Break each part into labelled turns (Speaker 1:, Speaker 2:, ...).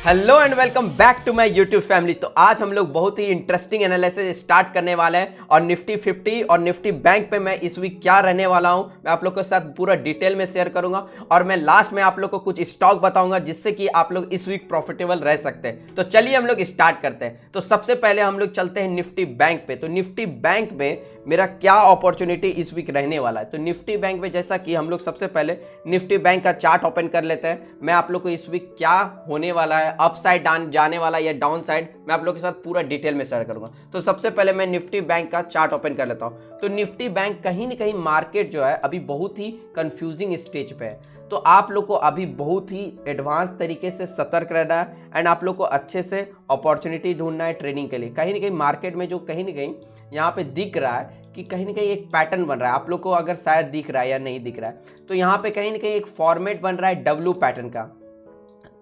Speaker 1: Hello and welcome back to my YouTube family. तो आज हम लोग बहुत ही इंटरेस्टिंग एनालिसिस स्टार्ट करने वाले हैं और निफ्टी 50 और निफ्टी बैंक पे मैं इस वीक क्या रहने वाला हूं मैं आप लोग के साथ पूरा डिटेल में शेयर करूंगा और मैं लास्ट में आप लोग को कुछ स्टॉक बताऊंगा जिससे कि आप लोग इस वीक प्रॉफिटेबल रह सकते हैं। तो चलिए हम लोग स्टार्ट करते हैं। तो सबसे पहले हम लोग चलते हैं निफ्टी बैंक पे। तो निफ्टी बैंक में मेरा क्या अपॉर्चुनिटी इस वीक रहने वाला है। तो निफ्टी बैंक में जैसा कि हम लोग सबसे पहले निफ्टी बैंक का चार्ट ओपन कर लेते हैं। मैं आप लोग को इस वीक क्या होने वाला है, अप साइड डाउन जाने वाला या डाउन साइड, मैं आप लोग के साथ पूरा डिटेल में शेयर करूंगा। तो सबसे पहले मैं निफ्टी बैंक का चार्ट ओपन कर लेता हूं। तो निफ्टी बैंक कहीं ना कहीं मार्केट जो है अभी बहुत ही कंफ्यूजिंग स्टेज पे है। तो आप लोग को अभी बहुत ही एडवांस तरीके से सतर्क रहना है एंड आप लोग को अच्छे से अपॉर्चुनिटी ढूंढना है ट्रेडिंग के लिए। कहीं ना कहीं मार्केट में जो कहीं ना कहीं यहाँ पे दिख रहा है कि कहीं ना कहीं एक पैटर्न बन रहा है। आप लोग को अगर शायद दिख रहा है या नहीं दिख रहा है, तो यहाँ पे कहीं ना कहीं एक फॉर्मेट बन रहा है डब्ल्यू पैटर्न का।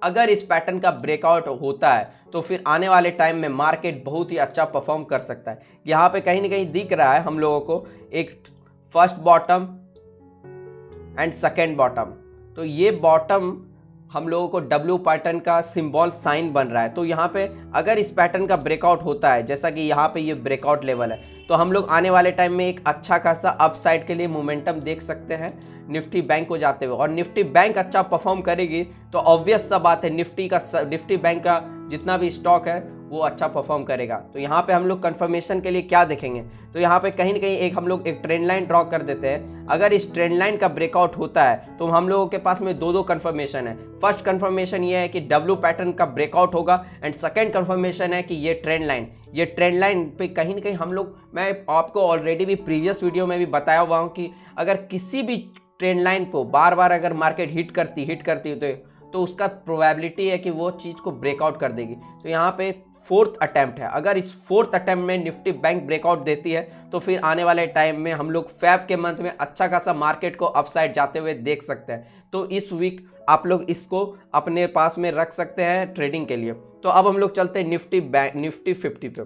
Speaker 1: अगर इस पैटर्न का ब्रेकआउट होता है तो फिर आने वाले टाइम में मार्केट बहुत ही अच्छा परफॉर्म कर सकता है। यहाँ पे कहीं ना कहीं दिख रहा है हम लोगों को एक first bottom and second bottom. तो ये बॉटम हम लोगों को डब्ल्यू पैटर्न का सिंबल साइन बन रहा है। तो यहाँ पे अगर इस पैटर्न का ब्रेकआउट होता है, जैसा कि यहाँ पे ये ब्रेकआउट लेवल है, तो हम लोग आने वाले टाइम में एक अच्छा खासा अपसाइड के लिए मोमेंटम देख सकते हैं निफ्टी बैंक को जाते हुए। और निफ्टी बैंक अच्छा परफॉर्म करेगी तो ऑब्वियस सा बात है निफ्टी बैंक का जितना भी स्टॉक है वो अच्छा परफॉर्म करेगा। तो यहाँ पे हम लोग कंफर्मेशन के लिए क्या देखेंगे, तो यहाँ पे कहीं ना कहीं हम लोग एक ट्रेंड लाइन ड्रॉ कर देते हैं। अगर इस ट्रेंड लाइन का ब्रेकआउट होता है तो हम लोगों के पास में दो कंफर्मेशन है। फर्स्ट कंफर्मेशन ये है कि डब्ल्यू पैटर्न का ब्रेकआउट होगा एंड सेकेंड कंफर्मेशन है कि ये ट्रेंड लाइन पे कहीं ना कहीं हम लोग, मैं आपको ऑलरेडी भी प्रीवियस वीडियो में भी बताया हुआ हूँ कि अगर किसी भी ट्रेंड लाइन को बार बार अगर मार्केट हिट करती तो उसका प्रोबेबिलिटी है कि वो चीज़ को ब्रेकआउट कर देगी। तो यहाँ पे फोर्थ अटेम्प्ट है। अगर इस फोर्थ अटेम्प्ट में निफ्टी बैंक ब्रेकआउट देती है तो फिर आने वाले टाइम में हम लोग फेब के मंथ में अच्छा खासा मार्केट को अपसाइड जाते हुए देख सकते हैं। तो इस वीक आप लोग इसको अपने पास में रख सकते हैं ट्रेडिंग के लिए। तो अब हम लोग चलते हैं निफ्टी 50 पे।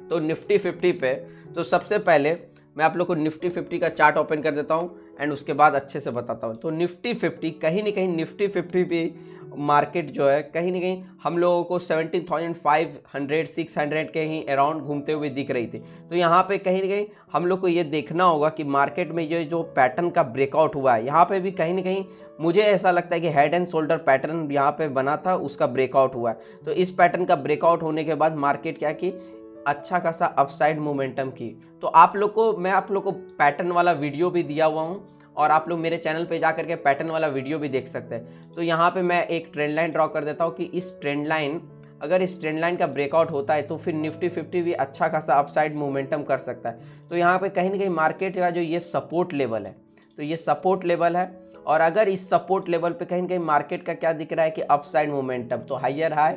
Speaker 1: तो निफ्टी 50 पे तो सबसे पहले मैं आप लोग को निफ्टी 50 का चार्ट ओपन कर देता हूँ एंड उसके बाद अच्छे से बताता हूँ। तो निफ्टी 50 कहीं ना कहीं निफ्टी 50 भी मार्केट जो है कहीं ना कहीं हम लोगों को 17,500 600 के ही अराउंड घूमते हुए दिख रही थी। तो यहाँ पे कहीं ना कहीं हम लोग को ये देखना होगा कि मार्केट में ये जो पैटर्न का ब्रेकआउट हुआ है, यहाँ पे भी कहीं ना कहीं मुझे ऐसा लगता है कि हेड एंड शोल्डर पैटर्न यहाँ पे बना था, उसका ब्रेकआउट हुआ है। तो इस पैटर्न का ब्रेकआउट होने के बाद मार्केट क्या की अच्छा खासा अपसाइड मोमेंटम की। तो मैं आप लोग को पैटर्न वाला वीडियो भी दिया हुआ हूँ और आप लोग मेरे चैनल पे जा करके पैटर्न वाला वीडियो भी देख सकते हैं। तो यहाँ पे मैं एक ट्रेंड लाइन ड्रॉ कर देता हूँ कि अगर इस ट्रेंड लाइन का ब्रेकआउट होता है तो फिर निफ्टी 50 भी अच्छा खासा अपसाइड मोमेंटम कर सकता है। तो यहाँ पे कहीं ना कहीं मार्केट का जो ये सपोर्ट लेवल है, तो ये सपोर्ट लेवल है और अगर इस सपोर्ट लेवल पे कहीं ना कहीं मार्केट का क्या दिख रहा है कि अपसाइड मोमेंटम, तो higher high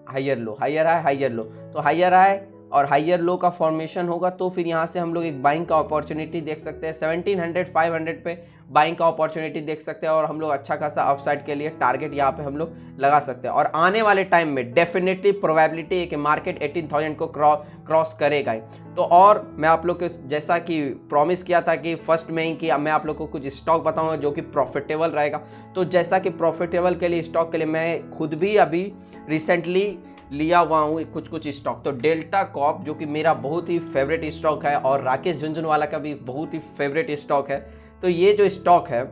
Speaker 1: higher low, higher high higher low, तो हायर हाई और हायर लो का फॉर्मेशन होगा। तो फिर यहाँ से हम लोग एक बाइंग का अपॉर्चुनिटी देख सकते हैं। 1700 500 पे बाइंग का अपॉर्चुनिटी देख सकते हैं और हम लोग अच्छा खासा अपसाइड के लिए टारगेट यहाँ पे हम लोग लगा सकते हैं। और आने वाले टाइम में डेफिनेटली प्रोबेबिलिटी है कि मार्केट 18,000 को क्रॉस करेगा ही। तो और मैं आप लोग के जैसा कि प्रॉमिस किया था कि फर्स्ट में ही कि मैं आप लोग को कुछ स्टॉक बताऊंगा जो कि प्रॉफिटेबल रहेगा। तो जैसा कि प्रॉफिटेबल के लिए स्टॉक के लिए मैं खुद भी अभी रिसेंटली लिया हुआ हूँ कुछ स्टॉक। तो डेल्टा कॉर्प जो कि मेरा बहुत ही फेवरेट स्टॉक है और राकेश झुनझुनवाला का भी बहुत ही फेवरेट स्टॉक है। तो ये जो स्टॉक है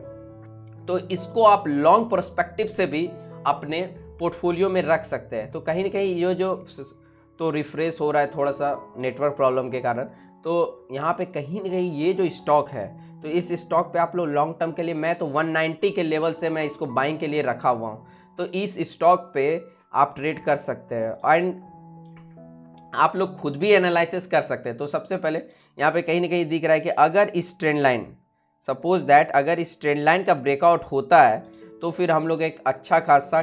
Speaker 1: तो इसको आप लॉन्ग पर्सपेक्टिव से भी अपने पोर्टफोलियो में रख सकते हैं। तो कहीं ना कहीं ये जो तो रिफ्रेश हो रहा है थोड़ा सा नेटवर्क प्रॉब्लम के कारण, तो यहाँ पे कहीं ना कहीं ये जो स्टॉक है तो इस स्टॉक पे आप लोग लॉन्ग टर्म के लिए, मैं तो 190 के लेवल से मैं इसको बाइंग के लिए रखा हुआ हूँ। तो इस स्टॉक पे आप ट्रेड कर सकते हैं एंड आप लोग खुद भी एनालिसिस कर सकते हैं। तो सबसे पहले यहाँ पे कहीं ना कहीं दिख रहा है कि अगर इस ट्रेंड लाइन, सपोज दैट अगर इस ट्रेंड लाइन का ब्रेकआउट होता है तो फिर हम लोग एक अच्छा खासा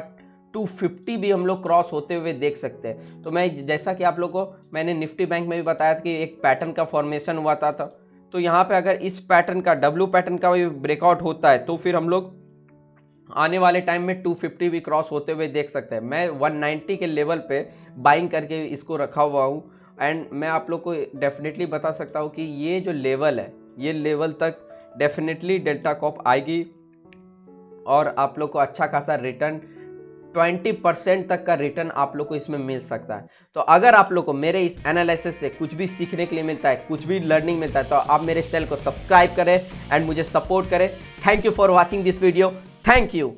Speaker 1: 250 भी हम लोग क्रॉस होते हुए देख सकते हैं। तो मैं जैसा कि आप लोग को मैंने निफ्टी बैंक में भी बताया था कि एक पैटर्न का फॉर्मेशन हुआ था। तो यहाँ पे अगर इस पैटर्न का डब्ल्यू पैटर्न का भी ब्रेकआउट होता है तो फिर हम लोग आने वाले टाइम में 250 भी क्रॉस होते हुए देख सकते हैं। मैं 190 के लेवल पे बाइंग करके इसको रखा हुआ हूँ एंड मैं आप लोग को डेफिनेटली बता सकता हूँ कि ये जो लेवल है ये लेवल तक डेफिनेटली डेल्टा कॉर्प आएगी और आप लोग को अच्छा खासा रिटर्न 20% तक का रिटर्न आप लोग को इसमें मिल सकता है। तो अगर आप लोग को मेरे इस एनालिसिस से कुछ भी सीखने के लिए मिलता है, कुछ भी लर्निंग मिलता है, तो आप मेरे चैनल को सब्सक्राइब करें एंड मुझे सपोर्ट करें। Thank you for watching this video. Thank you.